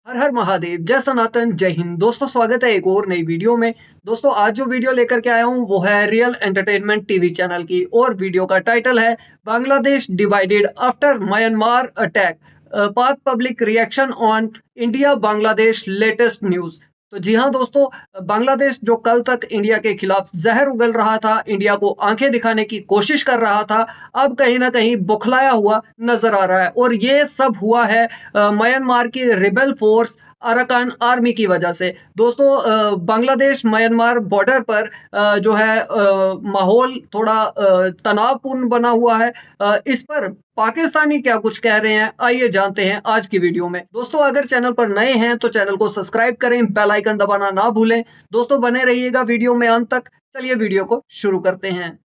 हर हर महादेव, जय सनातन, जय हिंद। दोस्तों स्वागत है एक और नई वीडियो में। दोस्तों आज जो वीडियो लेकर के आया हूँ वो है रियल एंटरटेनमेंट टीवी चैनल की और वीडियो का टाइटल है Bangladesh divided after Myanmar attack, Pak public reaction on India Bangladesh latest news. तो जी हाँ दोस्तों, बांग्लादेश जो कल तक इंडिया के खिलाफ जहर उगल रहा था, इंडिया को आंखें दिखाने की कोशिश कर रहा था, अब कहीं ना कहीं बौखलाया हुआ नजर आ रहा है। और ये सब हुआ है म्यांमार की रिबेल फोर्स अराकान आर्मी की वजह से। दोस्तों बांग्लादेश म्यांमार बॉर्डर पर जो है माहौल थोड़ा तनावपूर्ण बना हुआ है। इस पर पाकिस्तानी क्या कुछ कह रहे हैं, आइए जानते हैं आज की वीडियो में। दोस्तों अगर चैनल पर नए हैं तो चैनल को सब्सक्राइब करें, बेल आइकन दबाना ना भूलें। दोस्तों बने रहिएगा वीडियो में अंत तक। चलिए वीडियो को शुरू करते हैं।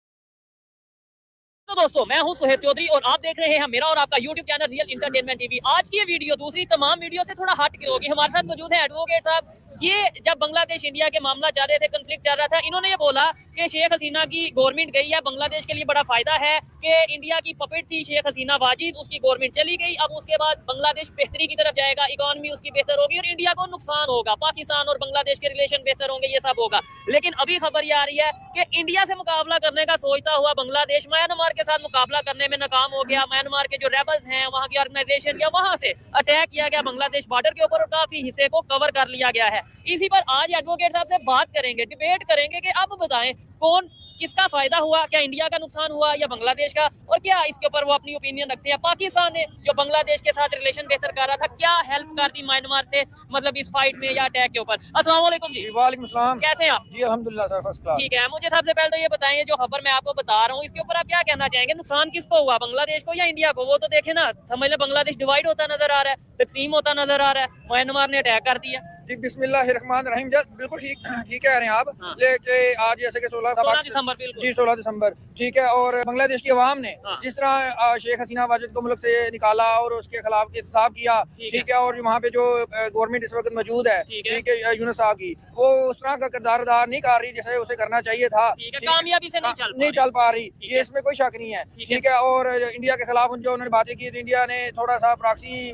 तो दोस्तों मैं हूं सुहेब चौधरी और आप देख रहे हैं मेरा और आपका YouTube channel real entertainment TV. आज की ये वीडियो दूसरी तमाम वीडियो से थोड़ा हट के होगी। हमारे साथ मौजूद है एडवोकेट साहब। ये जब बांग्लादेश इंडिया के मामला चल रहे थे, कंफ्लिक्ट चल रहा था, इन्होंने ये बोला कि शेख हसीना की गवर्नमेंट गई है, बांग्लादेश के लिए बड़ा फायदा है कि इंडिया की पपेट थी शेख हसीना वाजिद, उसकी गवर्नमेंट चली गई, अब उसके बाद बांग्लादेश बेहतरी की तरफ जाएगा, इकोनॉमी उसकी बेहतर होगी और इंडिया को नुकसान होगा, पाकिस्तान और बांग्लादेश के रिलेशन बेहतर होंगे, ये सब होगा। लेकिन अभी खबर ये आ रही है कि इंडिया से मुकाबला करने का सोचता हुआ बांग्लादेश म्यांमार के साथ मुकाबला करने में नाकाम हो गया। म्यांमार के जो रेबल्स हैं, वहां की ऑर्गेनाइजेशन या वहां से अटैक किया गया बांग्लादेश बॉर्डर के ऊपर और काफी हिस्से को कवर कर लिया गया है। इसी पर आज एडवोकेट साहब से बात करेंगे, डिबेट करेंगे कि अब बताएं कौन किसका फायदा हुआ, क्या इंडिया का नुकसान हुआ या बांग्लादेश का, और क्या इसके ऊपर वो अपनी ओपिनियन रखते हैं। पाकिस्तान ने जो बांग्लादेश के साथ रिलेशन बेहतर कर रहा था, क्या हेल्प कर दी म्यांमार से, मतलब इस फाइट में या अटैक के ऊपर। अस्सलाम वालेकुम जी। वालेकुम सलाम। कैसे हैं आप? जी अल्हम्दुलिल्लाह सर, फर्स्ट क्लास। ठीक है, मुझे सबसे पहले तो ये बताएं, जो खबर मैं आपको बता रहा हूँ इसके ऊपर आप क्या कहना चाहेंगे? नुकसान किसको हुआ, बांग्लादेश को या इंडिया को? वो तो देखे ना, समझ लें बांग्लादेश डिवाइड होता नजर आ रहा है, तकसीम होता नजर आ रहा है, म्यांमार ने अटैक कर दिया। जी बिस्मिल्लाहिर्रहमानिर्रहीम। बिल्कुल ठीक ठीक कह रहे हैं आप। हाँ। लेके आज जैसे कि 16 दिसंबर बिल्कुल। जी 16 दिसंबर ठीक है। और बांग्लादेश की आवाम ने हाँ। जिस तरह शेख हसीना वाजिद को मुल्क से निकाला और उसके खिलाफ एहतसाब किया, ठीक है, और वहाँ पे जो गवर्नमेंट इस वक्त मौजूद है, ठीक है, यूनुस साहब की, वो उस तरह का किरदार अदा नहीं कर रही जैसे उसे करना चाहिए था। कामयाबी से नहीं चल पा रही, ये इसमें कोई शक नहीं है। ठीक है, और इंडिया के खिलाफ जो उन्होंने बातें की, इंडिया ने थोड़ा सा प्रॉक्सी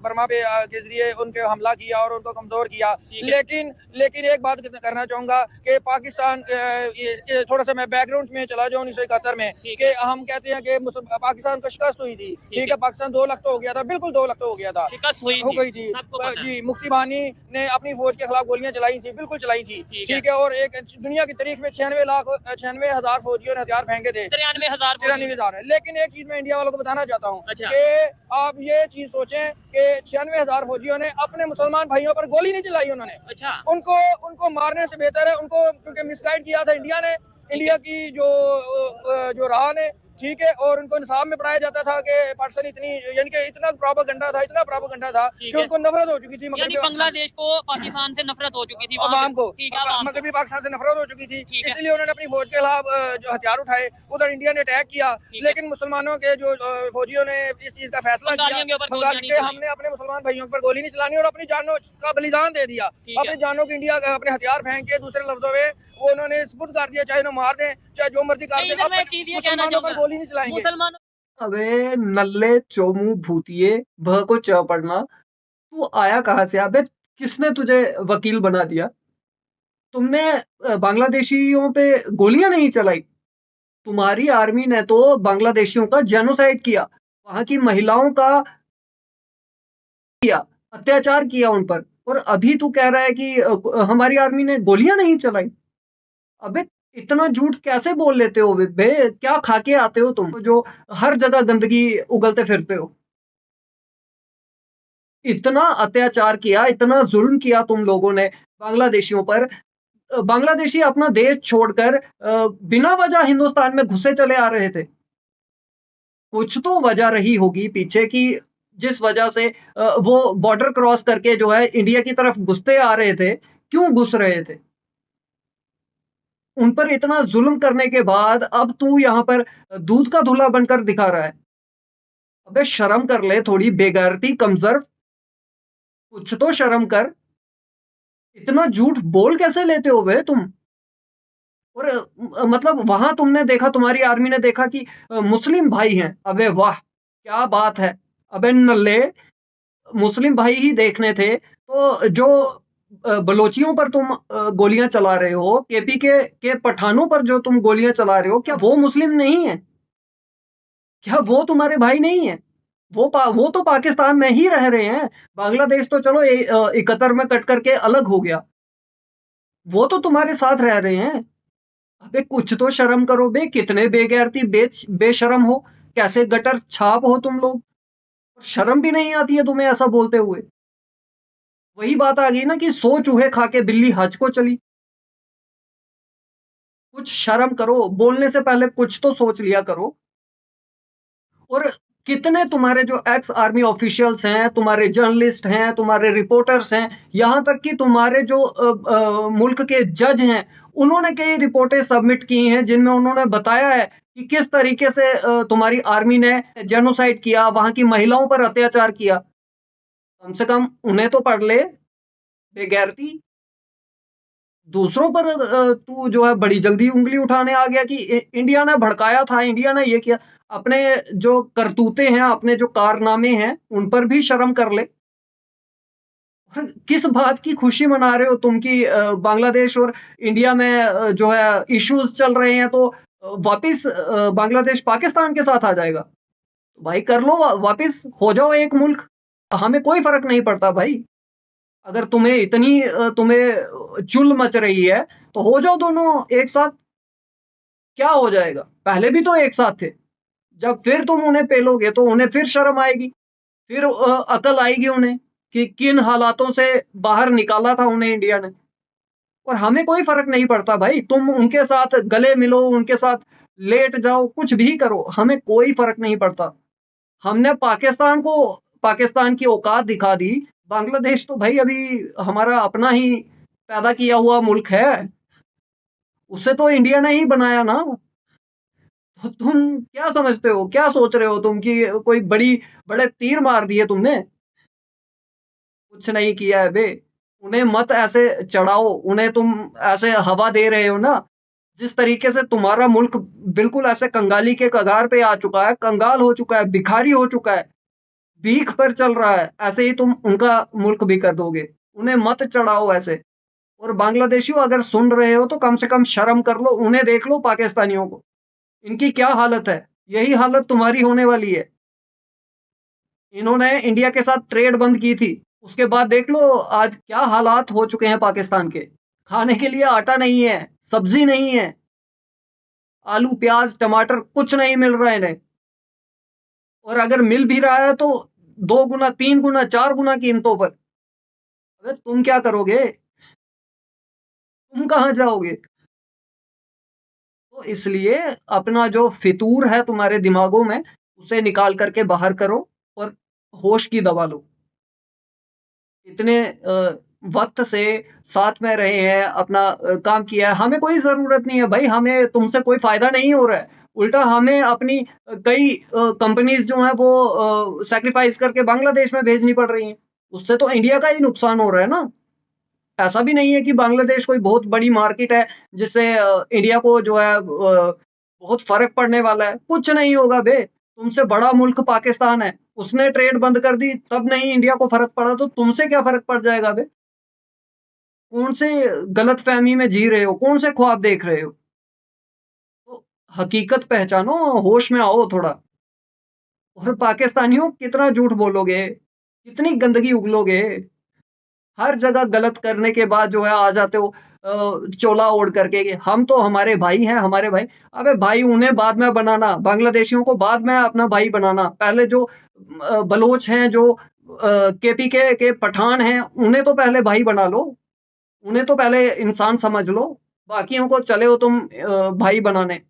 बर्मा पे के जरिए उनके हमला किया और उनको कमजोर किया। लेकिन एक बात करना चाहूंगा कि पाकिस्तान, थोड़ा सा मैं बैकग्राउंड में चला जाऊँ 1971 में, कि हम कहते हैं कि पाकिस्तान को शिकस्त हुई थी। ठीक है, पाकिस्तान 2 लाख तो हो गया था, बिल्कुल 2 लाख तो हो गया था, हो गई थी जी। मुफ्ती बानी ने अपनी फौज के खिलाफ गोलियां चलाई थी, बिल्कुल चलाई थी। ठीक है, और एक दुनिया की तारीख में 96,00,000 फौजियों ने हथियार फेंके थे, 93,000 है। लेकिन एक चीज मैं इंडिया वालों को बताना चाहता हूँ कि आप ये चीज सोचें कि 96,000 फौजियों ने अपने मुसलमान भाइयों पर गोली नहीं चलाई उन्होंने। अच्छा। उनको मारने से बेहतर है उनको, क्योंकि मिसगाइड किया था इंडिया ने, इंडिया की जो राह ने, ठीक है, और उनको इंसाफ में पढ़ाया जाता था कि पाकिस्तान यानी कि इतना प्रोपेगेंडा था कि उनको नफरत हो चुकी थी। बांग्लादेश को पाकिस्तान से नफरत हो चुकी थी, आवाम को मगरबी पाकिस्तान से नफरत हो चुकी थी, इसलिए उन्होंने अपनी फौज के खिलाफ जो हथियार उठाए, उधर इंडिया ने अटैक किया। लेकिन मुसलमानों के जो फौजियों ने इस चीज का फैसला किया कि हमने अपने मुसलमान भाइयों पर गोली नहीं चलानी और अपनी जानों का बलिदान दे दिया। अपनी जानों की इंडिया अपने हथियार फेंक के, दूसरे लफ्जों में वो उन्होंने सुपुर्द कर दिया, चाहे उन्हें मार दें चाहे जो मर्जी कर दें, मुसलमानों पर गोली नहीं चलाएंगे। अबे नल्ले चोमू भूतिए, भ को च पढ़ना। तू आया कहाँ से? अबे किसने तुझे वकील बना दिया? तुमने बांग्लादेशियों पे गोलियां नहीं चलाई? तुम्हारी आर्मी ने तो बांग्लादेशियों का जेनोसाइड किया, वहां की महिलाओं का किया, अत्याचार किया उन पर। और अभी तू कह रहा है कि हमारी आर्मी ने गोलियां नहीं चलाई? अबे इतना झूठ कैसे बोल लेते हो बे? क्या खा के आते हो तुम जो हर जगह गंदगी उगलते फिरते हो? इतना अत्याचार किया, इतना जुल्म किया तुम लोगों ने बांग्लादेशियों पर। बांग्लादेशी अपना देश छोड़कर बिना वजह हिंदुस्तान में घुसे चले आ रहे थे। कुछ तो वजह रही होगी पीछे की, जिस वजह से वो बॉर्डर क्रॉस करके जो है इंडिया की तरफ घुसते आ रहे थे। क्यों घुस रहे थे? उन पर इतना जुल्म करने के बाद अब तू यहाँ पर दूध का धुला बनकर दिखा रहा है। अबे शर्म कर ले थोड़ी, बेगैरती, कमजोर, कुछ तो शर्म कर। इतना झूठ बोल कैसे लेते हो बे तुम? और मतलब वहां तुमने देखा, तुम्हारी आर्मी ने देखा कि मुस्लिम भाई हैं। अबे वाह, क्या बात है। अबे नल्ले, मुस्लिम भाई ही देखने थे, तो जो बलोचियों पर तुम गोलियां चला रहे हो, केपी के पठानों पर जो तुम गोलियां चला रहे हो, क्या वो मुस्लिम नहीं है? क्या वो तुम्हारे भाई नहीं है? वो तो पाकिस्तान में ही रह रहे हैं। बांग्लादेश तो चलो 71 में कट करके अलग हो गया, वो तो तुम्हारे साथ रह रहे हैं। अबे कुछ तो शर्म करो बे, कितने बेगैरती बेशरम हो, कैसे गटर छाप हो तुम लोग। शर्म भी नहीं आती है तुम्हें ऐसा बोलते हुए। वही बात आ गई ना कि 100 चूहे खा के बिल्ली हज को चली। कुछ शर्म करो, बोलने से पहले कुछ तो सोच लिया करो। और कितने तुम्हारे जो एक्स आर्मी ऑफिशियल्स हैं, तुम्हारे जर्नलिस्ट हैं, तुम्हारे रिपोर्टर्स हैं, यहां तक कि तुम्हारे जो मुल्क के जज हैं, उन्होंने कई रिपोर्टें सबमिट की हैं जिनमें उन्होंने बताया है कि किस तरीके से तुम्हारी आर्मी ने जेनोसाइड किया, वहां की महिलाओं पर अत्याचार किया। कम से कम उन्हें तो पढ़ ले बेगैरती। दूसरों पर तू जो है बड़ी जल्दी उंगली उठाने आ गया कि इंडिया ने भड़काया था, इंडिया ने ये किया। अपने जो करतूते हैं, अपने जो कारनामे हैं, उन पर भी शर्म कर ले। और किस बात की खुशी मना रहे हो तुम कि बांग्लादेश और इंडिया में जो है इश्यूज चल रहे हैं, तो वापिस बांग्लादेश पाकिस्तान के साथ आ जाएगा। तो भाई कर लो, वापिस हो जाओ एक मुल्क, हमें कोई फर्क नहीं पड़ता भाई। अगर तुम्हें इतनी तुम्हें चुल मच रही है तो हो जाओ दोनों एक साथ। क्या हो जाएगा, पहले भी तो एक साथ थे। जब फिर तुम उन्हें पेलोगे तो उन्हें फिर शर्म आएगी, फिर अकल आएगी उन्हें कि किन हालातों से बाहर निकाला था उन्हें इंडिया ने। और हमें कोई फर्क नहीं पड़ता भाई, तुम उनके साथ गले मिलो, उनके साथ लेट जाओ, कुछ भी करो, हमें कोई फर्क नहीं पड़ता। हमने पाकिस्तान की औकात दिखा दी। बांग्लादेश तो भाई अभी हमारा अपना ही पैदा किया हुआ मुल्क है, उसे तो इंडिया ने ही बनाया ना। तो तुम क्या समझते हो, क्या सोच रहे हो तुम कि कोई बड़े तीर मार दिए तुमने? कुछ नहीं किया है बे। उन्हें मत ऐसे चढ़ाओ, उन्हें तुम ऐसे हवा दे रहे हो ना। जिस तरीके से तुम्हारा मुल्क बिल्कुल ऐसे कंगाली के कगार पे आ चुका है, कंगाल हो चुका है, भिखारी हो चुका है, भीख पर चल रहा है, ऐसे ही तुम उनका मुल्क भी कर दोगे। उन्हें मत चढ़ाओ ऐसे। और बांग्लादेशियों अगर सुन रहे हो तो कम से कम शर्म कर लो, उन्हें देख लो पाकिस्तानियों को, इनकी क्या हालत है। यही हालत तुम्हारी होने वाली है। इन्होंने इंडिया के साथ ट्रेड बंद की थी, उसके बाद देख लो आज क्या हालात हो चुके हैं पाकिस्तान के। खाने के लिए आटा नहीं है, सब्जी नहीं है, आलू प्याज टमाटर कुछ नहीं मिल रहा है इन्हें। और अगर मिल भी रहा है तो 2 गुना 3 गुना 4 गुना कीमतों पर। अबे तुम क्या करोगे, तुम कहाँ जाओगे? तो इसलिए अपना जो फितूर है तुम्हारे दिमागों में, उसे निकाल करके बाहर करो और होश की दवा लो। इतने वक्त से साथ में रहे हैं, अपना काम किया है, हमें कोई जरूरत नहीं है भाई, हमें तुमसे कोई फायदा नहीं हो रहा है। उल्टा हमें अपनी कई कंपनीज जो हैं वो सैक्रिफाइस करके बांग्लादेश में भेजनी पड़ रही हैं। उससे तो इंडिया का ही नुकसान हो रहा है ना। ऐसा भी नहीं है कि बांग्लादेश कोई बहुत बड़ी मार्केट है जिससे इंडिया को जो है बहुत फर्क पड़ने वाला है। कुछ नहीं होगा बे, तुमसे बड़ा मुल्क पाकिस्तान है, उसने ट्रेड बंद कर दी तब नहीं इंडिया को फर्क पड़ा, तो तुमसे क्या फर्क पड़ जाएगा बे? कौन से गलत फहमी में जी रहे हो, कौन से ख्वाब देख रहे हो? तो हकीकत पहचानो, होश में आओ थोड़ा। और पाकिस्तानियों कितना झूठ बोलोगे, कितनी गंदगी उगलोगे। हर जगह गलत करने के बाद जो है आ जाते हो चोला ओढ़ करके कि हम तो हमारे भाई हैं, हमारे भाई। अबे भाई उन्हें बाद में बनाना, बांग्लादेशियों को बाद में अपना भाई बनाना। पहले जो बलोच हैं, जो केपी के पठान हैं, उन्हें तो पहले भाई बना लो, उन्हें तो पहले इंसान समझ लो, बाकियों को चले हो तुम भाई बनाने।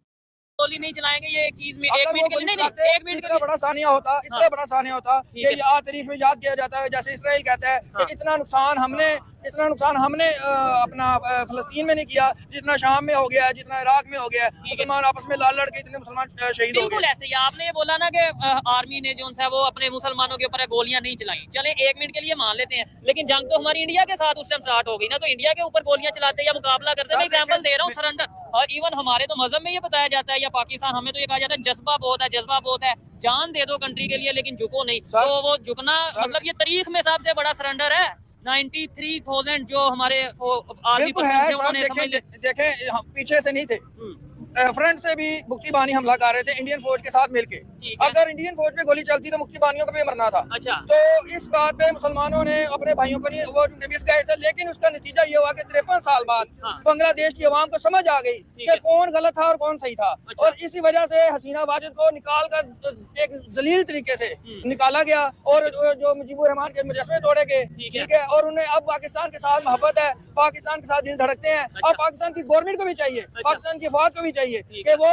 गोली नहीं चलाएंगे, ये एक चीज में अगर 1 वो मिनट के गोली लिए नहीं चलाते, नहीं 1 मिनट के इतना लिए बड़ा सानिया होता, इतना बड़ा सानिया होता ठीक ये है। याद तारीख में याद किया जाता है। जैसे इसराइल कहता है कि इतना नुकसान हमने अपना फलस्तीन में नहीं किया जितना शाम में हो गया है, जितना इराक में हो गया है। मुसलमान आपस में लड़ के इतने मुसलमान शहीद हो बिल्कुल गए। ऐसे ही आपने ये बोला ना कि आर्मी ने जो है वो अपने मुसलमानों के ऊपर गोलियां नहीं चलाई। चले 1 मिनट के लिए मान लेते हैं, लेकिन जंग तो हमारी इंडिया के साथ उस टाइम स्टार्ट हो गई ना, तो इंडिया के ऊपर गोलियां चलाते या मुकाबला करते। मैं एग्जांपल दे रहा हूँ, सरेंडर। और इवन हमारे तो मजहब में ये बताया जाता है या पाकिस्तान, हमें तो ये कहा जाता है जज्बा बहुत है, जज्बा बहुत है। जान दे दो कंट्री के लिए लेकिन झुको नहीं। तो वो झुकना मतलब ये तारीख में सबसे बड़ा सरेंडर है। 93,000 जो हमारे आर्मी है। देखें पीछे से नहीं थे, फ्रंट से भी मुक्ति बानी हमला कर रहे थे इंडियन फौज के साथ मिलके। अगर इंडियन फौज पे गोली चलती तो मुक्ति बानियों को भी मरना था। अच्छा। तो इस बात पे मुसलमानों ने अपने भाइयों को नहीं वो मिस गए थे, लेकिन उसका नतीजा ये हुआ कि 53 साल बाद बांग्लादेश की आवाम को समझ आ गई कि कौन गलत था और कौन सही था। और इसी वजह से हसीना वाजिद को निकाल कर एक जलील तरीके से निकाला गया और जो मुजीबुर रहमान के मुजस्समे तोड़े गए, ठीक है। और उन्हें अब पाकिस्तान के साथ मोहब्बत है, पाकिस्तान के साथ दिल धड़कते हैं। अब पाकिस्तान की गवर्नमेंट को भी चाहिए, पाकिस्तान की फौज को भी चाहिए कि वो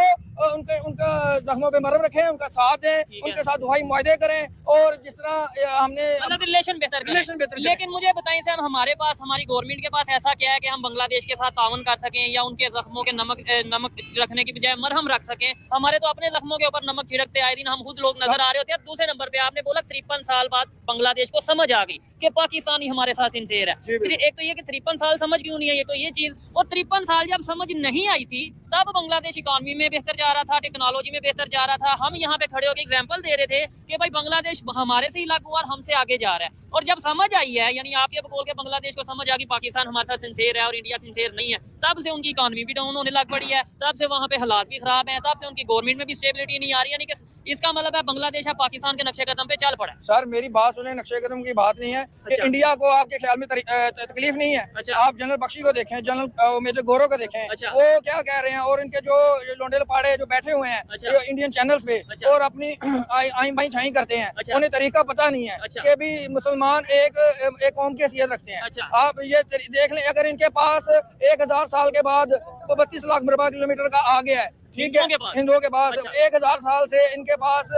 उनका जख्मों पे मरहम रखें, उनका साथ दें, उनके साथ दुहाई मुआहदे करें और जिस तरह हमने मतलब रिलेशन बेहतर करें। लेकिन मुझे बताएं सर, हमारे पास हमारी गवर्नमेंट के पास ऐसा क्या है कि हम बांग्लादेश के साथ ताउन कर सकें या उनके जख्मों के नमक रखने की बजाय मरहम रख सकें? हमारे तो अपने जख्मों के ऊपर नमक छिड़कते आए दिन हम खुद लोग नजर आ रहे होते हैं। दूसरे नंबर पे आपने बोला 53 साल बाद बांग्लादेश को समझ आ गई कि पाकिस्तान ही हमारे साथ सिंसियर है। फिर एक तो ये कि 53 साल समझ क्यों नहीं है, ये तो ये चीज। और 53 साल जब समझ नहीं आई थी तब बांग्लादेश इकॉनमी में बेहतर जा रहा था, टेक्नोलॉजी में बेहतर जा रहा था। हम यहाँ पे खड़े होकर एग्जांपल दे रहे थे कि भाई बांग्लादेश हमारे से ही लागू और हमसे आगे जा रहा है। और जब समझ आई है, यानी आप ये बोल के बांग्लादेश को समझ आ गई पाकिस्तान हमारे साथ सिंसियर है और इंडिया सिंसियर नहीं है, तब से उनकी इकॉनमी भी डाउन होने लग पड़ी है, तब से वहाँ पे हालात भी खराब है, तब से उनकी गवर्नमेंट में भी स्टेबिलिटी नहीं आ रही। यानी कि इसका मतलब है बांग्लादेश अब पाकिस्तान के नक्शे कदम पे चल पड़ा है। सर मेरी बात सुने, नक्शे कदम की बात नहीं है। अच्छा। इंडिया को आपके ख्याल में तकलीफ नहीं है। अच्छा। आप जनरल बख्शी को देखें, जनरल मेजर गौरव को देखें। अच्छा। वो क्या कह रहे हैं और इनके जो लोंडे लपाड़े जो बैठे हुए हैं। अच्छा। जो इंडियन चैनल पे। अच्छा। और अपनी आई भाई छाई करते हैं। अच्छा। उन्हें तरीका पता नहीं है। अच्छा। कि भी मुसलमान एक कौम की हैसियत रखते हैं। अच्छा। आप ये देख लें, अगर इनके पास 1000 साल के बाद 32 लाख मरबा किलोमीटर का आ गया है, ठीक है, हिंदुओं के पास। अच्छा। 1000 साल से इनके पास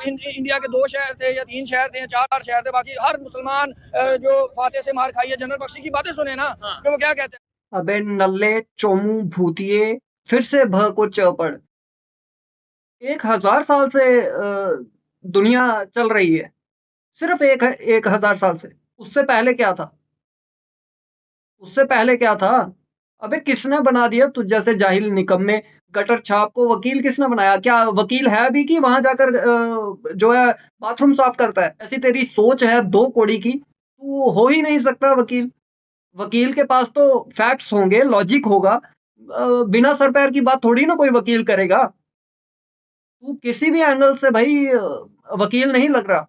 इंडिया के 2 शहर थे या 3 शहर थे या 4 शहर थे। बाकी हर मुसलमान जो फाते से मार खाई है, जनरल बख्शी की बातें सुने ना। हाँ। तो वो क्या कहते हैं, अबे नल्ले चोमू भूतिये, फिर से भ को चौपड़। 1000 साल से दुनिया चल रही है, सिर्फ 1000 साल से। उससे पहले क्या था? उससे पहले क्या था? अबे किसने बना दिया तुझ जैसे जाहिल निकम्मे गटर छाप को वकील? किसने बनाया? क्या वकील है भी कि वहां जाकर जो है बाथरूम साफ करता है? ऐसी तेरी सोच है 2 कौड़ी की, तू हो ही नहीं सकता वकील। वकील के पास तो फैक्ट्स होंगे, लॉजिक होगा। बिना सर पैर की बात थोड़ी ना कोई वकील करेगा। तू किसी भी एंगल से भाई वकील नहीं लग रहा।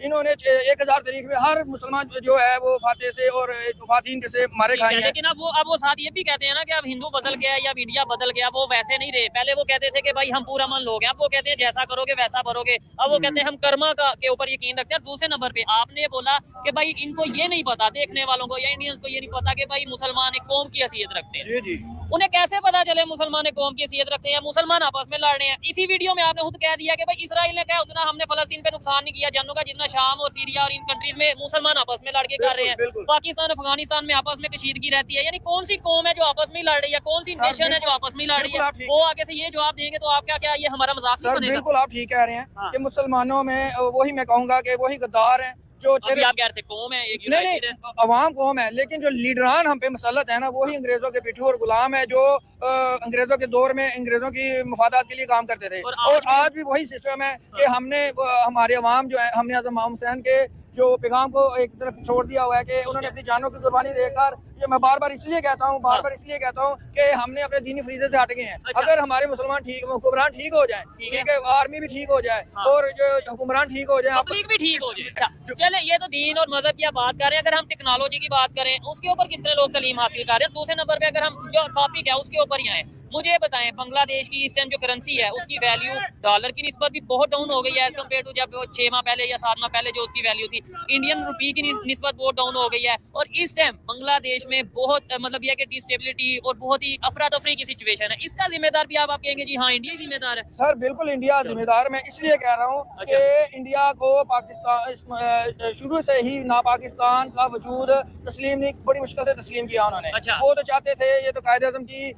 इन्होंने 1000 तारीख में हर मुसलमान जो है वो फाते से और फातीन के से मारे खाए हैं। लेकिन अब वो साथ ये भी कहते हैं ना कि अब हिंदू बदल गया या मीडिया बदल गया, वो वैसे नहीं रहे। पहले वो कहते थे कि भाई हम पूरा मन लोग हैं, अब वो कहते हैं जैसा करोगे वैसा भरोगे। अब वो कहते हैं हम कर्मा के ऊपर यकीन रखते हैं। दूसरे नंबर पे आपने बोला कि भाई इनको ये नहीं पता, देखने वालों को या इंडियंस को ये नहीं पता कि भाई मुसलमान एक कौम की हैसियत रखते हैं। जी जी। उन्हें कैसे पता चले मुसलमान एक कौम की हैसियत रखते हैं? मुसलमान आपस में लड़ रहे हैं। इसी वीडियो में आपने खुद कह दिया कि भाई इसराइल ने कहा उतना हमने फलस्तीन पे नुकसान नहीं किया जानों का जितना शाम और सीरिया और इन कंट्रीज में मुसलमान आपस में लड़के कर रहे हैं। पाकिस्तान अफगानिस्तान में आपस में कशीदगी रहती है। यानी कौन सी कौम है जो आपस में लड़ रही है? कौन सी नेशन है जो आपस में लड़ रही है? वो आगे से ये जवाब देंगे तो आप क्या ये हमारा मजाक नहीं बनेगा? बिल्कुल आप ठीक कह रहे हैं कि मुसलमानों में वही मैं कहूँगा कि वही गद्दार हैं जो आप कह रहे थे कौम है, एक नहीं अवाम कौम है, लेकिन जो लीडरान हम पे मुसल्लत है ना, वही अंग्रेजों के पिट्ठू और गुलाम है, जो अंग्रेजों के दौर में अंग्रेजों की मफादात के लिए काम करते थे। और आज भी वही सिस्टम है कि हमने हमारे अवाम जो है, हमने आज़म इमाम हुसैन के जो पैगाम को एक तरफ छोड़ दिया हुआ है कि उन्होंने अपनी जानों की कुर्बानी देकर, ये मैं बार बार इसलिए कहता हूँ कि हमने अपने दीनी फरीज़े से हट गए हैं। अच्छा। अगर हमारे मुसलमान हुक्मरान ठीक हो जाए, ठीक है, आर्मी भी ठीक हो जाए और जो हुक्मरान ठीक हो जाए, पब्लिक भी ठीक हो जाए। अच्छा चले, ये तो दीन और मजहब की बात कर रहे हैं। अगर हम टेक्नोलॉजी की बात करें, उसके ऊपर कितने लोग तालीम हासिल कर रहे हैं? दूसरे नंबर पे अगर हम जो टॉपिक है उसके ऊपर ही आए, मुझे बताएं बांग्लादेश की इस टाइम जो करेंसी है उसकी वैल्यू डॉलर की निस्बत भी बहुत डाउन हो गई है एज कम्पेयर टू जब 6 माह पहले या 7 माह पहले जो उसकी वैल्यू थी। इंडियन रुपी की निस्बत बहुत डाउन हो गई है और इस टाइम बांग्लादेश में बहुत मतलब यह कि डिस्टेबिलिटी और बहुत ही अफरा तफरी की सिचुएशन है। इसका जिम्मेदार भी आप कहेंगे जी हाँ इंडिया जिम्मेदार है? सर बिल्कुल इंडिया जिम्मेदार। मैं इसलिए कह रहा हूँ कि इंडिया को पाकिस्तान शुरू से ही ना पाकिस्तान का वजूद तस्लीम नहीं, बड़ी मुश्किल से तस्लीम किया उन्होंने। अच्छा। वो तो चाहते थे, ये तो कायदे आज़म की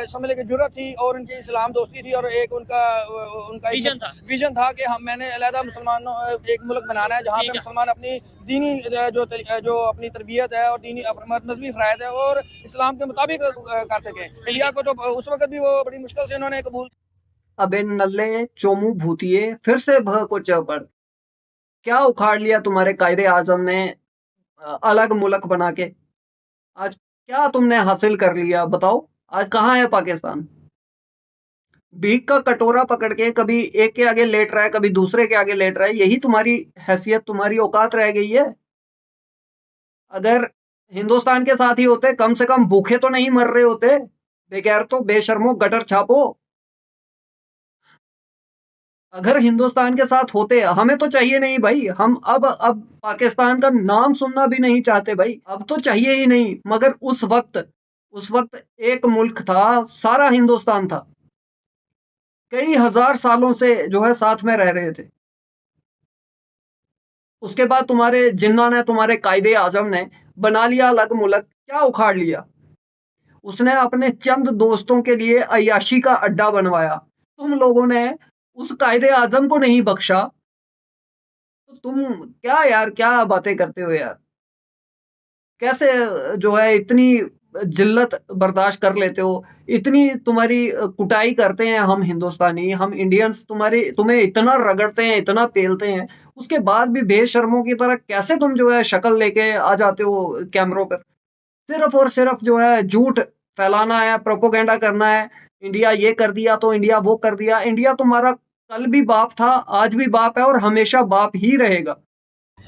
समझने की जरूरत थी और उनकी इस्लाम दोस्ती थी और एक उनका विजन था कि मैंने अलहदा मुसलमानों एक मुल्क बनाना है जहाँ पे मुसलमान अपनी दीनी जो अपनी तरबियत है और दीनी मजहबी फ़राइज़ है और इस्लाम के मुताबिक कर सकें। इंडिया को तो उस वक्त भी वो बड़ी मुश्किल से उन्होंने कबूल अबे नल्ले चोमू भूतिए फिर से भ को च पढ़। क्या उखाड़ लिया तुम्हारे कायदे आजम ने अलग मुल्क बना के? आज क्या तुमने हासिल कर लिया बताओ? आज कहाँ है पाकिस्तान? भीख का कटोरा पकड़ के कभी एक के आगे लेट रहा है, कभी दूसरे के आगे लेट रहा है। यही तुम्हारी हैसियत, तुम्हारी औकात रह गई है। अगर हिंदुस्तान के साथ ही होते, कम से कम भूखे तो नहीं मर रहे होते। बेगैरतो, बेशर्मो, गटर छापो। अगर हिंदुस्तान के साथ होते, हमें तो चाहिए नहीं भाई। हम अब पाकिस्तान का नाम सुनना भी नहीं चाहते भाई। अब तो चाहिए ही नहीं। मगर उस वक्त एक मुल्क था, सारा हिंदुस्तान था। कई हजार सालों से जो है साथ में रह रहे थे। उसके बाद तुम्हारे जिन्ना ने, तुम्हारे कायदे आजम ने बना लिया अलग मुल्क। क्या उखाड़ लिया? उसने अपने चंद दोस्तों के लिए अय्याशी का अड्डा बनवाया। तुम लोगों ने उस कायदे आजम को नहीं बख्शा। तो तुम क्या यार, क्या बातें करते हो यार? कैसे जो है इतनी जिल्लत बर्दाश्त कर लेते हो? इतनी तुम्हारी कुटाई करते हैं हम हिंदुस्तानी, हम इंडियंस तुम्हें इतना रगड़ते हैं, इतना पेलते हैं। उसके बाद भी बेशर्मों की तरह कैसे तुम जो है शक्ल लेके आ जाते हो कैमरों पर? सिर्फ और सिर्फ जो है झूठ फैलाना है, प्रोपोगेंडा करना है। इंडिया ये कर दिया तो इंडिया वो कर दिया। इंडिया तुम्हारा कल भी बाप था, आज भी बाप है और हमेशा बाप ही रहेगा।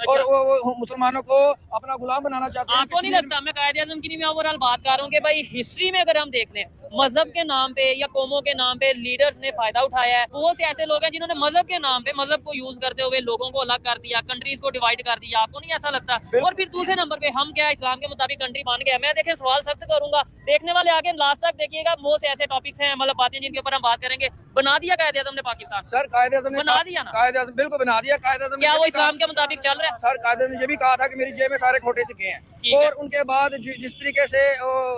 और वो मुसलमानों को अपना गुलाम बनाना चाहते हैं। आपको नहीं लगता, मैं कायदे आजम की नहीं, मैं ओवरऑल बात कर रहा हूँ कि भाई हिस्ट्री में अगर हम देख लें, मजहब के नाम पे या कौमों के नाम पे लीडर्स ने फायदा उठाया है। बहुत से ऐसे लोग हैं जिन्होंने मजहब के नाम पे मजहब को यूज करते हुए लोगों को अलग कर दिया, कंट्रीज को डिवाइड कर दिया। आपको नहीं ऐसा लगता? और फिर दूसरे नंबर पे हम क्या इस्लाम के मुताबिक कंट्री बन गया। मैं देखें सवाल सख्त करूंगा, देखने वाले आगे लास्ट तक देखिएगा। बहुत से ऐसे टॉपिक्स हैं, मतलब बातें जिनके ऊपर हम बात करेंगे। बना दिया कायदे आजम ने पाकिस्तान? सर कायदे आजम ने बना दिया ना? कायदे आजम बिल्कुल बना दिया। कायदे आजम क्या वो इस्लाम के मुताबिक चल रहा है? सर कायदे आजम ने ये भी कहा था कि मेरी जेब में सारे खोटे सिक्के हैं। और उनके बाद जिस तरीके से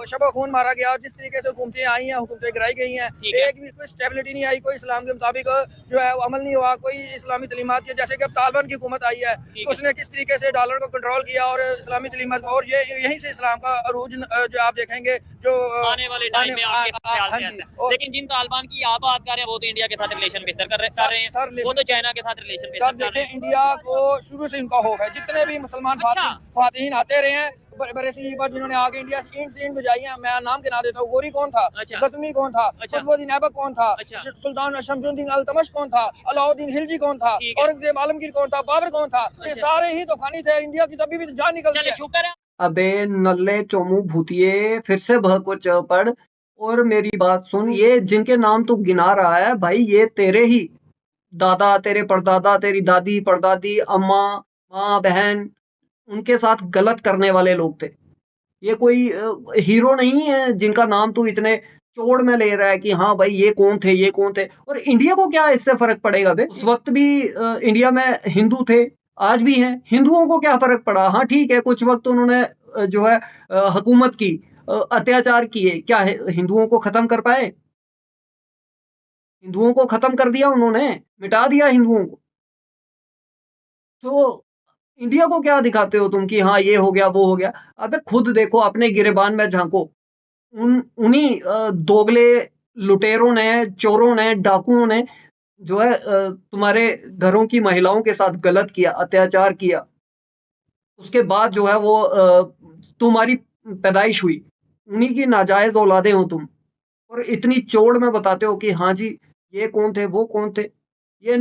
शबा खून मारा गया और जिस तरीके से हुकूमतें आई हैं, हुकूमतें गिराई गई हैं, एक भी कोई स्टेबिलिटी नहीं आई, कोई इस्लाम के मुताबिक जो है वो अमल नहीं हुआ, कोई इस्लामी तलीमात की। जैसे कि अब तालिबान की हुकूमत आई है, उसने किस तरीके से डॉलर को कंट्रोल किया और इस्लामी तलीमात को, और ये यहीं से इस्लाम का अरूज जो आप देखेंगे जो आने वाले टाइम में आपके ख्याल से ऐसा है। लेकिन जिन तालिबान की आप बात कर रहे हैं वो तो इंडिया के साथ रिलेशन बेहतर कर रहे हैं, वो तो चाइना के साथ रिलेशन बेहतर कर रहे हैं। इंडिया को शुरू से इनका खौफ है। जितने भी मुसलमान फातिहीन आते रहे हैं बरेसी पर, जिन्होंने आगे इंडिया से ईंट बजाई है, मैं नाम गिना देता हूँ। गोरी कौन था? गजनी कौन था? कुतुबुद्दीन ऐबक कौन था? सुल्तान शमसुद्दीन अल्तमश कौन था? अलाउद्दीन खिलजी कौन था? औरंगजेब आलमगीर कौन था? बाबर कौन था? ये सारे ही तो खानी थे। इंडिया की तभी भी जान निकल गई। शुक्र है। अबे नल्ले चोमू भूतिए फिर से भ को च पढ़ और मेरी बात सुन। ये जिनके नाम तू गिना रहा है भाई, ये तेरे ही दादा, तेरे परदादा, तेरी दादी, परदादी, अम्मा, माँ, बहन, उनके साथ गलत करने वाले लोग थे। ये कोई हीरो नहीं है जिनका नाम तू इतने चोड़ में ले रहा है कि हाँ भाई ये कौन थे, ये कौन थे। और इंडिया को क्या इससे फर्क पड़ेगा बे? उस वक्त भी इंडिया में हिंदू थे, आज भी हैं। हिंदुओं को क्या फर्क पड़ा? हाँ ठीक है, कुछ वक्त उन्होंने जो है हुकूमत की, अत्याचार किए, क्या हिंदुओं को खत्म कर पाए? हिंदुओं को खत्म कर दिया उन्होंने, मिटा दिया हिंदुओं को। तो इंडिया को क्या दिखाते हो तुम कि हाँ ये हो गया, वो हो गया? अबे खुद देखो, अपने गिरेबान में झांको। उन्हीं दोगले लुटेरों ने, चोरों ने, डाकुओं ने जो है तुम्हारे घरों की महिलाओं के साथ गलत किया, अत्याचार किया। उसके बाद जो है वो तुम्हारी पैदाइश हुई, उन्हीं की नाजायज औलादे हो तुम। और इतनी चौड़ में बताते हो कि हाँ जी ये कौन थे, वो कौन थे। ये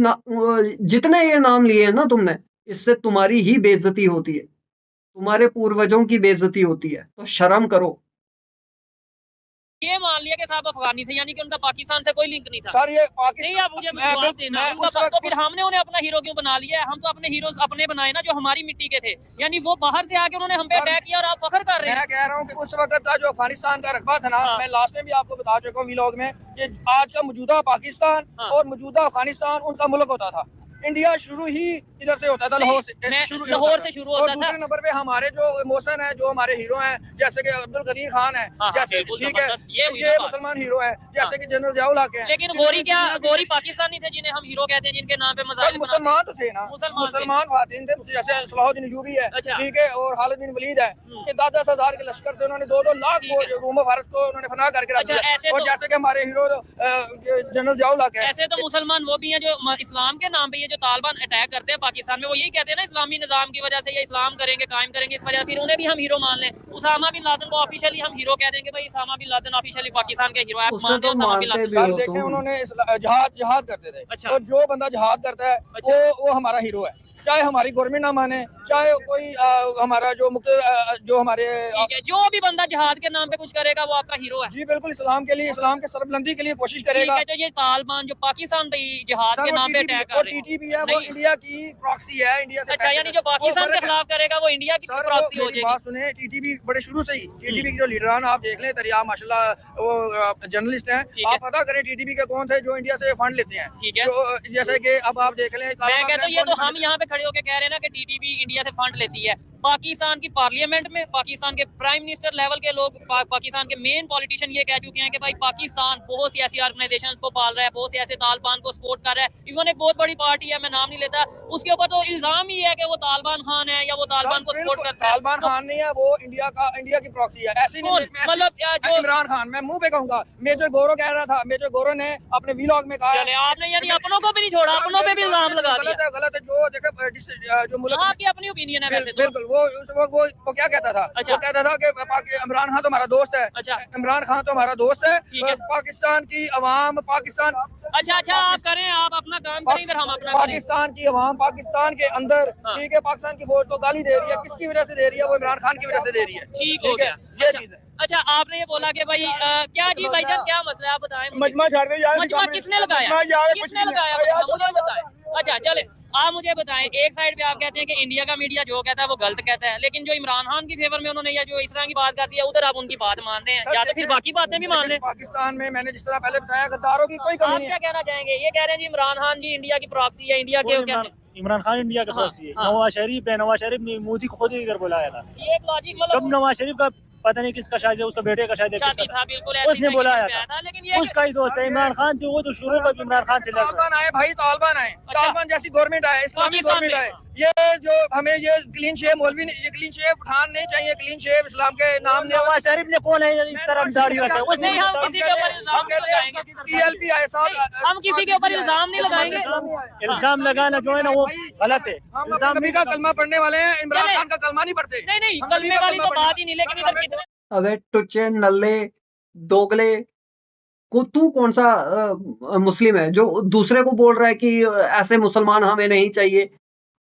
जितने ये नाम लिए हैं ना तुमने, इससे तुम्हारी ही बेइज्जती होती है, तुम्हारे पूर्वजों की बेइज्जती होती है। तो शर्म करो। ये मान लिया कि साहब अफगानी थे, यानी कि उनका पाकिस्तान से कोई लिंक नहीं था। सर ये नहीं, आप मुझे जवाब देना। तो फिर हमने उन्हें अपना हीरो क्यों बना लिया है? हम तो अपने हीरोज अपने बनाए ना, जो हमारी मिट्टी के थे। यानी वो बाहर से आके उन्होंने हम पे अटैक किया और आप फख्र कर रहे हैं। मैं कह रहा हूँ कि उस वक्त का जो अफगानिस्तान का रकबा था ना, मैं लास्ट में भी आपको बता चुका हूँ व्लॉग में, कि आज का मौजूदा पाकिस्तान और मौजूदा अफगानिस्तान उनका मुल्क होता था। इंडिया शुरू ही इधर से होता था, लाहौर से लाहौर से शुरू होता था। दूसरे नंबर पे हमारे जो इमोशन है, जो हमारे हीरो हैं, जैसे कि अब्दुल कदीर खान है, जैसे ठीक है, ये मुसलमान हीरो है, जैसे कि जनरल ज़ियाउल हक है। लेकिन गोरी पाकिस्तानी थे जिन्हें हम हीरो कहते हैं, जिनके नाम पे मजालिम मुसलमान तो थे ना, मुसलमान खातिन थे, जैसे सलाहुद्दीन अय्यूबी है, ठीक है, और खालिद बिन वलीद है, कि 10-10 हजार के लश्कर से उन्होंने 2-2 लाख रोम फारस को उन्होंने फना करके रख दिया। और जैसे कि हमारे हीरो जनरल ज़ियाउल हक है। ऐसे तो मुसलमान वो भी हैं जो इस्लाम के नाम पे ये जो तालिबान अटैक करते हैं पाकिस्तान में, वो यही कहते हैं ना इस्लामी निजाम की वजह से ये इस्लाम करेंगे, कायम करेंगे, इस वजह फिर उन्हें भी हम हीरो मान लें। उसामा बिन लादेन को ऑफिशियली हम हीरो कह देंगे, भाई Osama bin Laden officially Pakistan के हीरो है, आप मानते हो उसामा बिन लादेन? सर देखें, उन्होंने जहाद करते थे। अच्छा। और जो बंदा जहाद करता है वो हमारा हीरो है, चाहे हमारी गवर्नमेंट ना माने, चाहे कोई हमारा जो हमारे जो भी बंदा जिहाद के नाम पे कुछ करेगा वो आपका हीरो है। जी बिल्कुल, इस्लाम के लिए, इस्लाम के सरबलंदी के लिए कोशिश करेगा। तो ये तालिबान जो पाकिस्तान पे जिहाद के नाम पे अटैक कर रहे हैं, टीटीपी है, वो इंडिया की प्रॉक्सी है, इंडिया से। अच्छा, यानी जो पाकिस्तान के खिलाफ करेगा वो इंडिया की प्रॉक्सी हो जाएगी। बात सुने, टीटीपी बड़े शुरू से ही, टीटीपी के जो लीडरान आप देख लें, तरिया माशाल्लाह वो जर्नलिस्ट हैं, आप पता करें टीटीपी के कौन थे जो इंडिया से फंड लेते हैं। ठीक है, जैसे कि अब आप देख लें, मैं कहता हूँ ये तो हम यहाँ पे खड़े होकर कह रहे हैं ना कि टीटीपी इंडिया से फंड लेती है। पाकिस्तान की पार्लियामेंट में पाकिस्तान के प्राइम मिनिस्टर लेवल के लोग, पाकिस्तान के मेन पॉलिटिशियन ये कह चुके हैं कि भाई पाकिस्तान बहुत सी ऐसी ऑर्गेनाइजेशंस को पाल रहा है, बहुत से ऐसे तालिबान को सपोर्ट कर रहा है। इवन एक बहुत बड़ी पार्टी है, मैं नाम नहीं लेता, उसके ऊपर तो इल्जाम ही है कि वो तालिबान खान है या वो तालिबान को सपोर्ट करता है। तालिबान खान नहीं है, वो इंडिया की प्रॉक्सी है। ऐसी नहीं, मतलब जो इमरान खान, मैं मुंह पे कहूंगा, मेजर गौरव कह रहा था, मेजर गौरव ने अपने व्लॉग में कहा, आपने यानी अपनों को भी नहीं छोड़ा, अपनों पे भी इल्जाम लगा दिया। गलत है। जो देखे जो मुल्क, आपकी अपनी ओपिनियन है वैसे तो। बिल्कुल, वो क्या कहता था? अच्छा। वो कहता था कि इमरान खान तो हमारा दोस्त है। अच्छा। इमरान खान तो हमारा दोस्त है। पाकिस्तान की अवाम, पाकिस्तान, अच्छा आप करें, आप अपना काम करें, इधर हम अपना पाकिस्तान की अवाम, पाकिस्तान के अंदर, ठीक है, पाकिस्तान की फौज को गाली दे रही है। किसकी वजह से दे रही है? वो इमरान खान की वजह से दे रही है। ठीक हो गया, ये चीज है। अच्छा, आपने ये बोला कि भाई क्या जी भाईजान, क्या मसला है आप बताएं। मजमा किसने लगाया? किसने लगाया मुझे बताएं। अच्छा चले, आप मुझे बताएं, एक साइड पे आप कहते हैं कि इंडिया का मीडिया जो कहता है वो गलत कहता है, लेकिन जो इमरान खान की फेवर में उन्होंने या जो इस तरह की बात करती है उधर आप उनकी बात मान रहे हैं, या तो फिर बाकी बातें भी मान रहे हैं। पाकिस्तान में मैंने जिस तरह पहले बताया, गद्दारों की कोई कमी आप नहीं क्या है। कहना चाहेंगे? ये कह रहे हैं जी इमरान खान जी इंडिया की प्रॉक्सी है, इंडिया के इमरान खान इंडिया का प्रॉक्सी है। नवाज शरीफ है, नवाज शरीफ ने मोदी को खुद ही इधर बुलाया था। ये एक लॉजिक, मतलब जब नवाज शरीफ का पता नहीं किसका शायद है, उसका बेटे का शायद है, शादी था, बिल्कुल ऐसे उसने बुलाया था, लेकिन ये उसका ही दोस्त है इमरान खान से। वो तो शुरू का इमरान खान से लड़ रहा है। तालिबान आए भाई, तालिबान आए, तालिबान जैसी गवर्नमेंट आए, इस्लामी गवर्नमेंट आए। ये जो हमें ये क्लीन शेव मौलवी, ये क्लीन शेव पठान नहीं चाहिए, क्लीन शेव इस्लाम के नाम ने। नवाज शरीफ ने कौन है इस तरह दाढ़ी रखा है? उसने नहीं, हम किसी के ऊपर इल्जाम नहीं लगाएंगे। TLP आए साथ, हम किसी के ऊपर इल्जाम नहीं लगाएंगे। इल्जाम लगाना जो है ना वो गलत है। हम नबी का कलमा पढ़ने वाले हैं, इमरान खान का कलमा नहीं पढ़ते। नहीं, कलमे वाली तो बात ही नहीं, लेकिन इधर कितने अबे टुच्चे नल्ले दोगले को, तू कौन सा मुस्लिम है जो दूसरे को बोल रहा है कि ऐसे मुसलमान हमें नहीं चाहिए?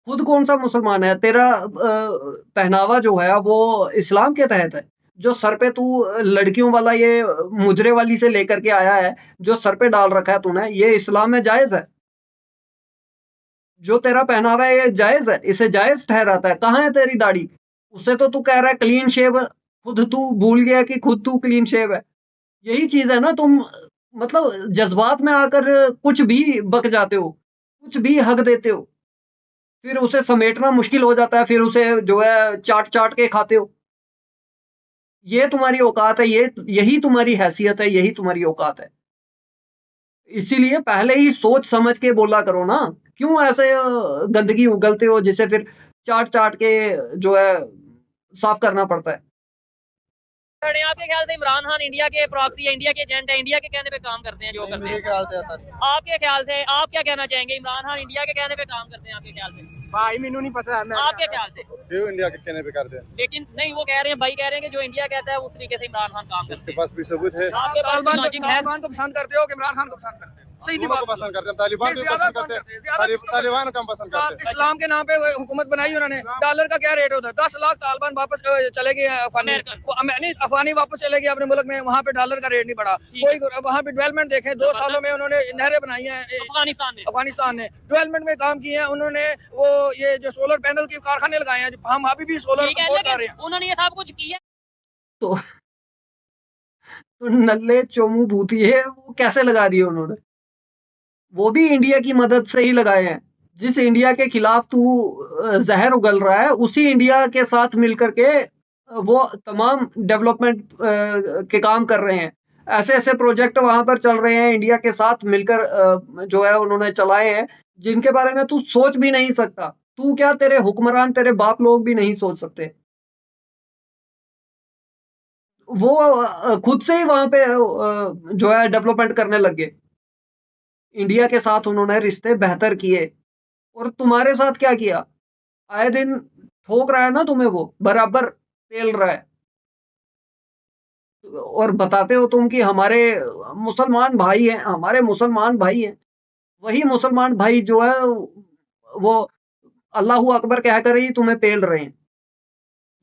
खुद कौन सा मुसलमान है? तेरा पहनावा जो है वो इस्लाम के तहत है। जो सर पे तू लड़कियों वाला ये मुजरे वाली से लेकर के आया है, जो सर पे डाल रखा है तूने, ये इस्लाम में जायज है? जो तेरा पहनावा है ये जायज है? इसे जायज ठहराता है? कहाँ है तेरी दाढ़ी? उससे तो तू कह रहा है क्लीन शेव, खुद तू भूल गया कि खुद तू क्लीन शेव है। यही चीज है ना, तुम मतलब जज्बात में आकर कुछ भी बक जाते हो, कुछ भी हक देते हो, फिर उसे समेटना मुश्किल हो जाता है, फिर उसे जो है चाट चाट के खाते हो। ये तुम्हारी औकात है, यही तुम्हारी हैसियत है, यही तुम्हारी औकात है। इसीलिए पहले ही सोच समझ के बोला करो ना। क्यों ऐसे गंदगी उगलते हो जिसे फिर चाट चाट के जो है साफ करना पड़ता है? आपके ख्याल से इमरान खान इंडिया के प्रॉक्सी है, इंडिया के एजेंट है, इंडिया के कहने पे काम करते हैं जो करते हैं? मेरे ख्याल से सर, आपके ख्याल से आप क्या कहना चाहेंगे? इमरान खान इंडिया के कहने पे काम करते हैं आपके ख्याल से? भाई मैनू नहीं पता है। आपके ख्याल से? जो इंडिया के कहने पे करते हैं, लेकिन नहीं, वो कह रहे हैं, भाई कह रहे हैं कि जो इंडिया कहता है उस तरीके से इमरान खान काम करते इसके हैं। पास भी सबूत है। आपके पास तालिबान लॉजिक है? को पसंद करते हो कि इमरान खान को पसंद करते हो? सही दोनों को पसंद करते हैं, तालिबान को भी पसंद करते हैं, तालिबान को हम पसंद करते हैं। इस्लाम के नाम पे हुकूमत बनाई उन्होंने। डॉलर का क्या रेट होता है? 10 लाख तालिबान वापस चले गए अफगानी वापस चले गए अपने मुल्क में। वहाँ पे डॉलर का रेट नहीं बढ़ा कोई। वहाँ पे डेवलपमेंट देखें, 2 सालों में उन्होंने नहरें बनाई हैं। अफगानिस्तान ने डेवलपमेंट में काम किए हैं उन्होंने। वो ये जो सोलर पैनल के कारखाने लगाए हैं, हम अभी भी सोलर कर रहे हैं। उन्होंने ये सब कुछ किया। तो नल्ले चोमू भूतिए वो कैसे लगा दिए उन्होंने? वो भी इंडिया की मदद से ही लगाए हैं। जिस इंडिया के खिलाफ तू जहर उगल रहा है, उसी इंडिया के साथ मिलकर के वो तमाम डेवलपमेंट के काम कर रहे हैं। ऐसे ऐसे प्रोजेक्ट वहां पर चल रहे हैं इंडिया के साथ मिलकर, जो है उन्होंने चलाए हैं, जिनके बारे में तू सोच भी नहीं सकता। तू क्या, तेरे हुक्मरान, तेरे बाप लोग भी नहीं सोच सकते। वो खुद से ही वहां पे जो है डेवलपमेंट करने लग गए। इंडिया के साथ उन्होंने रिश्ते बेहतर किए। और तुम्हारे साथ क्या किया? आए दिन ठोक रहा है ना तुम्हें, वो बराबर पेल रहा है। और बताते हो तुम कि हमारे मुसलमान भाई हैं, हमारे मुसलमान भाई हैं। वही मुसलमान भाई जो है वो अल्लाहू अकबर कहकर ही तुम्हें पेल रहे हैं।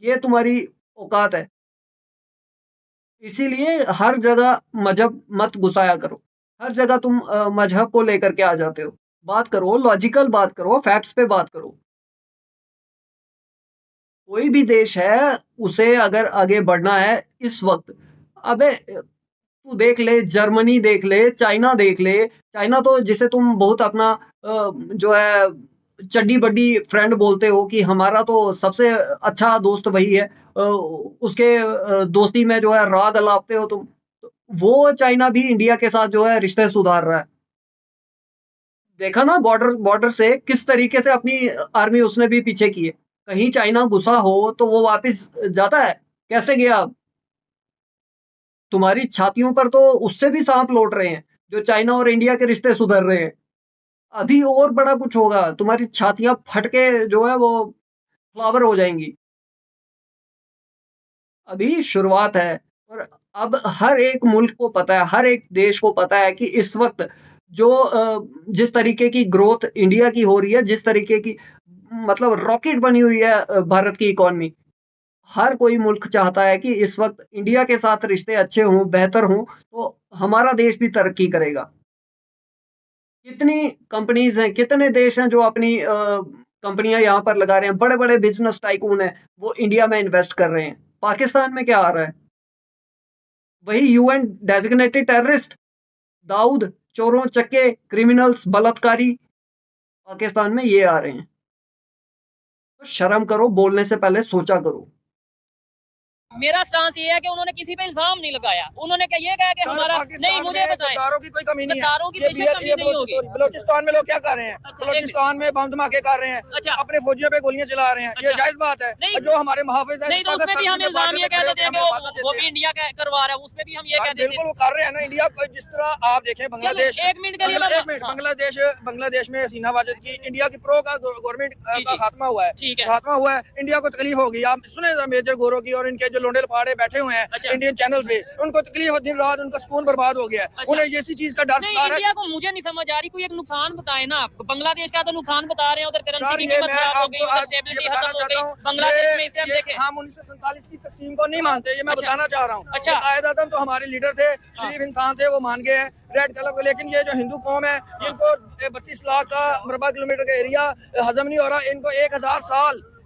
ये तुम्हारी औकात है। इसीलिए हर जगह मजहब मत घुसाया करो। हर जगह तुम मजहब को लेकर के आ जाते हो। बात करो, लॉजिकल बात करो, फैक्ट्स पे बात करो। कोई भी देश है, उसे अगर आगे बढ़ना है इस वक्त, अबे तू देख ले, जर्मनी देख ले, चाइना देख ले। चाइना तो, जिसे तुम बहुत अपना जो है चड्डी बड्डी फ्रेंड बोलते हो कि हमारा तो सबसे अच्छा दोस्त वही है, उसके दोस्ती में जो है राग अलापते हो तुम। तो वो चाइना भी इंडिया के साथ जो है रिश्ते सुधार रहा है। देखा ना, बॉर्डर बॉर्डर से किस तरीके से अपनी आर्मी उसने भी पीछे की है। कहीं चाइना घुसा हो तो वो वापस जाता है? कैसे गया? तुम्हारी छातियों पर तो उससे भी सांप लौट रहे हैं, जो चाइना और इंडिया के रिश्ते सुधर रहे हैं। अभी और बड़ा कुछ होगा, तुम्हारी छातियां फट के जो है वो फ्लावर हो जाएंगी। अभी शुरुआत है। और अब हर एक मुल्क को पता है, हर एक देश को पता है कि इस वक्त जो जिस तरीके की ग्रोथ इंडिया की हो रही है, जिस तरीके की मतलब रॉकेट बनी हुई है भारत की इकॉनमी, हर कोई मुल्क चाहता है कि इस वक्त इंडिया के साथ रिश्ते अच्छे हों, बेहतर हों, तो हमारा देश भी तरक्की करेगा। कितनी कंपनीज हैं, कितने देश हैं जो अपनी कंपनियां यहाँ पर लगा रहे हैं। बड़े बड़े बिजनेस टाइकून हैं, वो इंडिया में इन्वेस्ट कर रहे हैं। पाकिस्तान में क्या आ रहा है? वही यूएन डेजिग्नेटेड टेररिस्ट दाऊद, चोरों चक्के, क्रिमिनल्स, बलात्कारी, पाकिस्तान में ये आ रहे हैं। तो शर्म करो, बोलने से पहले सोचा करो। मेरा स्टांस ये है कि उन्होंने किसी पे इल्जाम नहीं लगाया। उन्होंने क्या ये कहा कि हमारा नहीं, मुझे बताएं, गद्दारों की कोई कमी नहीं है। गद्दारों की बेशक कमी नहीं होगी। बलोचिस्तान में लोग क्या कर रहे हैं? अच्छा, बलोचिस्तान में बम धमाके कर रहे हैं, अच्छा, अपने फौजियों पे गोलियां चला रहे हैं। ये अच्छा, जायज बात है। नहीं, जो हमारे मुहाफिज हैं, नहीं, तो उसमें भी हम इल्जाम ये कह देते हैं कि वो भी इंडिया करवा रहा है, उसमें भी हम ये कह देते हैं। बिल्कुल वो कर रहे हैं ना। इंडिया को जिस तरह आप देखें, बांग्लादेश, एक मिनट के लिए, बांग्लादेश में हसीना वाजिद की इंडिया की प्रो का गवर्नमेंट का खात्मा हुआ है, ठीक है, खात्मा हुआ है। इंडिया को तकलीफ होगी। आप सुने मेजर गोरो की और इनके जो लोंडे लफाड़े बैठे हुए हैं इंडियन चैनल पे, उनको तकलीफ, दिन रात उनका सुकून बर्बाद हो गया। उन्हें इसी चीज का डर सता है। इंडिया को मुझे नहीं समझ आ रही, कोई एक नुकसान बताए ना। बांग्लादेश का तो नुकसान बता रहे हैं, उधर करेंसी की कीमत खराब हो गई, उधर स्टेबिलिटी खत्म हो गई। बांग्लादेश में इसे हम देखें, हम 1947 की तकसीम को नहीं मानते, ये मैं बताना चाह रहा हूँ। अच्छा, कायद आज़म तो हमारे लीडर थे, शरीफ इंसान थे, वो मान गए हैं रेड कलर को। लेकिन ये जो हिंदू कौम है, इनको 32 लाख का मरबा किलोमीटर का एरिया हजम नहीं हो रहा। इनको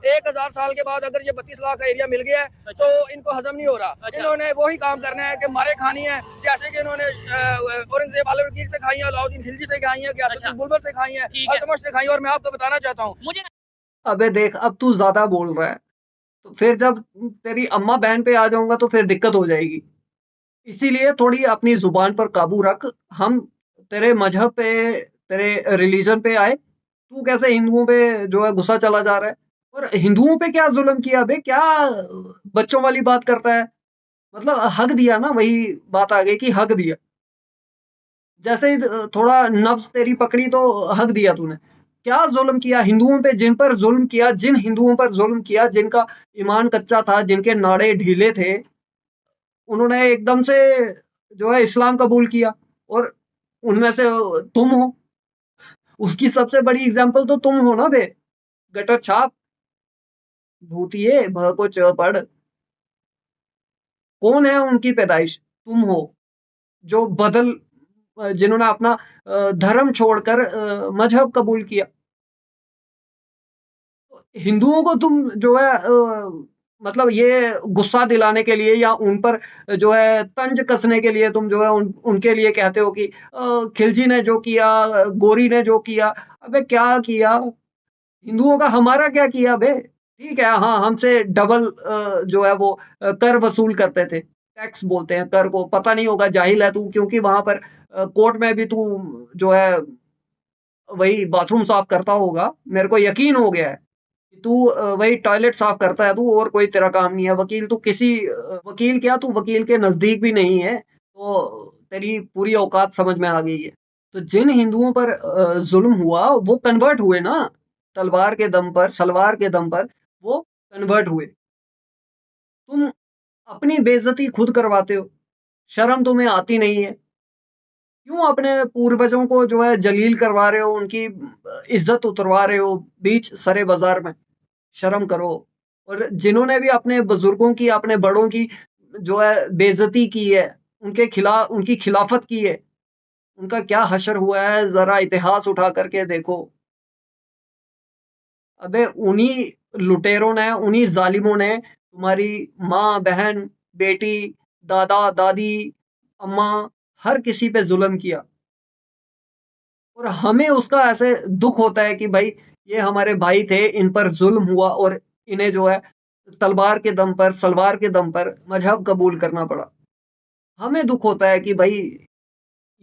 1000 साल के बाद अगर ये 32 लाख का एरिया मिल गया है तो इनको हजम नहीं हो रहा। इन्होंने वही काम करना है कि मारे खानी है, जैसे कि इन्होंने औरंगजेब आलमगीर से खाई है, अलाउद्दीन खिलजी से खाई है, गियासुद्दीन बुलबुल से खाई है, अल्तमश से खाई है। और मैं आपको बताना चाहता हूँ, मुझे अबे देख, अब तू ज्यादा बोल रहा है, तो फिर जब तेरी अम्मा बहन पे आ जाऊंगा तो फिर दिक्कत हो जाएगी। इसीलिए थोड़ी अपनी जुबान पर काबू रख। हम तेरे मजहब पे, तेरे रिलीजन पे आए, तू कैसे हिंदुओं पे जो है गुस्सा चला जा रहा है? और हिंदुओं पे क्या जुल्म किया बे? क्या बच्चों वाली बात करता है? मतलब हक दिया ना, वही बात आ गई कि हक दिया। जैसे ही थोड़ा नब्ज तेरी पकड़ी तो हक दिया तूने। क्या जुल्म किया हिंदुओं पे? जिन पर जुल्म किया, जिन हिंदुओं पर जुल्म किया, जिनका ईमान कच्चा था, जिनके नाड़े ढीले थे, उन्होंने एकदम से जो है इस्लाम कबूल किया। और उनमें से तुम हो। उसकी सबसे बड़ी एग्जाम्पल तो तुम हो ना बे, गटर छाप, भूतिए, भ को च पढ़। कौन है उनकी पैदाइश? तुम हो, जो जिन्होंने अपना धर्म छोड़कर मजहब कबूल किया। हिंदुओं को तुम जो है मतलब ये गुस्सा दिलाने के लिए या उन पर जो है तंज कसने के लिए तुम जो है उनके लिए कहते हो कि खिलजी ने जो किया, गोरी ने जो किया। अबे क्या किया हिंदुओं का, हमारा क्या किया बे? ठीक है, हाँ हमसे डबल जो है वो कर वसूल करते थे, टैक्स बोलते हैं कर को, पता नहीं होगा, जाहिल है तू, क्योंकि वहां पर कोर्ट में भी तू जो है वही बाथरूम साफ करता होगा, मेरे को यकीन हो गया है कि तू वही टॉयलेट साफ करता है तू, और कोई तेरा काम नहीं है। वकील तू किसी वकील क्या, तू वकील के नजदीक भी नहीं है, तो तेरी पूरी औकात समझ में आ गई है। तो जिन हिंदुओं पर जुल्म हुआ वो कन्वर्ट हुए ना, तलवार के दम पर, सलवार के दम पर वो कन्वर्ट हुए। तुम अपनी बेइज्जती खुद करवाते हो, शर्म तुम्हें आती नहीं है? क्यों अपने पूर्वजों को जो है जलील करवा रहे हो, उनकी इज्जत उतरवा रहे हो बीच सरे बाजार में? शर्म करो। और जिन्होंने भी अपने बुजुर्गों की, अपने बड़ों की जो है बेइज्जती की है, उनके खिलाफ, उनकी खिलाफत की है, उनका क्या हशर हुआ है, जरा इतिहास उठा करके देखो। अबे उन्हीं लुटेरों ने, उन्हीं जालिमों ने तुम्हारी माँ, बहन, बेटी, दादा, दादी, अम्मा, हर किसी पे जुल्म किया, और हमें उसका ऐसे दुख होता है कि भाई ये हमारे भाई थे, इन पर जुल्म हुआ और इन्हें जो है तलवार के दम पर, सलवार के दम पर मजहब कबूल करना पड़ा। हमें दुख होता है कि भाई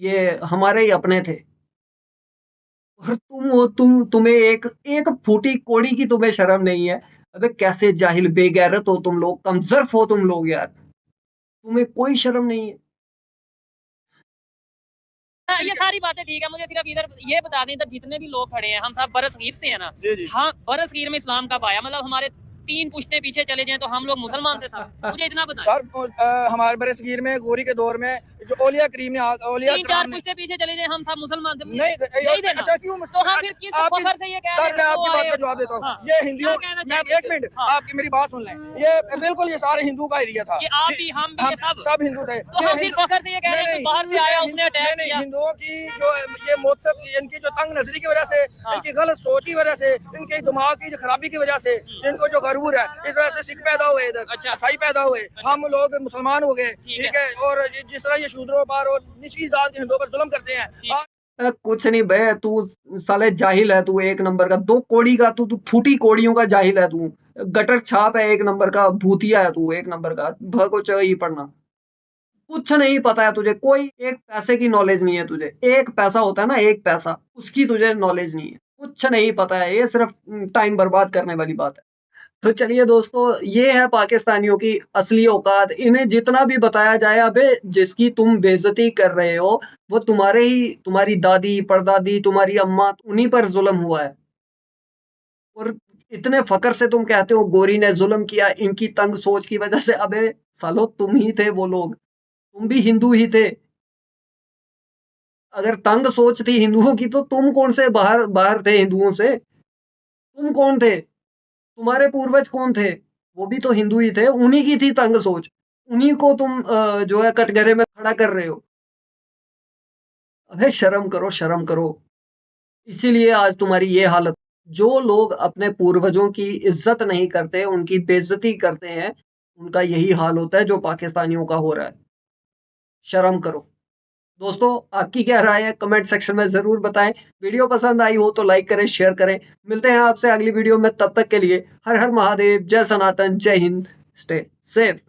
ये हमारे ही अपने थे, और तुम्हें एक एक फूटी कोड़ी की तुम्हें शर्म नहीं है? अबे कैसे जाहिल बेगैरत हो तुम लोग, कमजर्फ हो तुम लोग यार, तुम्हें कोई शर्म नहीं है। हाँ, ये सारी बातें ठीक है, मुझे सिर्फ इधर ये बता दें, इधर जितने भी लोग खड़े हैं हम सब बरसगीर से हैं ना। जी जी। हाँ, बरसगीर में इस्लाम कब आया? मतलब हमारे 3 पुश्ते पीछे चले जाएं तो हम लोग मुसलमान थे सर, मुझे इतना बता। सर हमारे बरसगीर में गोरी के दौर में जो ओलिया करीम ने, ओलिया 3-4 पुश्ते पीछे चले जाएं हम सब मुसलमान थे, नहीं देना। अच्छा क्यों? तो हम फिर किस फखर से ये कह रहे हैं? सर मैं आपकी बात का जवाब देता हूँ। ये हिंदुओं, मैं एक मिनट आपकी मेरी बात सुन लें, ये बिल्कुल ये सारे हिंदू का एरिया था, कि आप भी, हम भी, ये सब हिंदू थे। तो हम फिर फखर से ये कह रहे हैं कि बाहर से आया उसने अटैक किया। हिंदुओं की जो ये मौत, इनकी जो तंग नजरी की वजह से, इनकी गलत सोच की वजह से, इनके दिमाग की जो खराबी की वजह से, इनको जो गरूर है, इस वजह से सिख पैदा हुए, इधर ईसाई पैदा हुए, हम लोग मुसलमान हो गए, ठीक है। और जिस तरह ये शूद्रों पर और निचली जात के हिंदुओं पर जुल्म करते हैं। कुछ नहीं बे, तू साले जाहिल है तू, एक नंबर का, दो कोड़ी का तू फूटी कोड़ियों का जाहिल है तू, गटर छाप है एक नंबर का, भूतिया है तू एक नंबर का, भको ही पढ़ना। कुछ नहीं पता है तुझे, कोई एक पैसे की नॉलेज नहीं है तुझे, एक पैसा होता है ना, एक पैसा, उसकी तुझे नॉलेज नहीं है, कुछ नहीं पता है, ये सिर्फ टाइम बर्बाद करने वाली बात है। तो चलिए दोस्तों, ये है पाकिस्तानियों की असली औकात। इन्हें जितना भी बताया जाए, अबे जिसकी तुम बेइज्जती कर रहे हो वो तुम्हारे ही, तुम्हारी दादी, परदादी, तुम्हारी अम्मा, उन्हीं पर जुल्म हुआ है, और इतने फकर से तुम कहते हो गोरी ने जुल्म किया इनकी तंग सोच की वजह से। अबे सालो तुम ही थे वो लोग, तुम भी हिंदू ही थे। अगर तंग सोच थी हिंदुओं की तो तुम कौन से बाहर बाहर थे हिंदुओं से? तुम कौन थे? तुम्हारे पूर्वज कौन थे? वो भी तो हिंदू ही थे, उन्हीं की थी तंग सोच, उन्हीं को तुम जो है कटघरे में खड़ा कर रहे हो। अबे शर्म करो, शर्म करो। इसीलिए आज तुम्हारी ये हालत। जो लोग अपने पूर्वजों की इज्जत नहीं करते, उनकी बेइज्जती करते हैं, उनका यही हाल होता है जो पाकिस्तानियों का हो रहा है। शर्म करो। दोस्तों आपकी क्या राय है कमेंट सेक्शन में जरूर बताएं। वीडियो पसंद आई हो तो लाइक करें, शेयर करें। मिलते हैं आपसे अगली वीडियो में, तब तक के लिए हर हर महादेव, जय सनातन, जय हिंद, स्टे सेफ।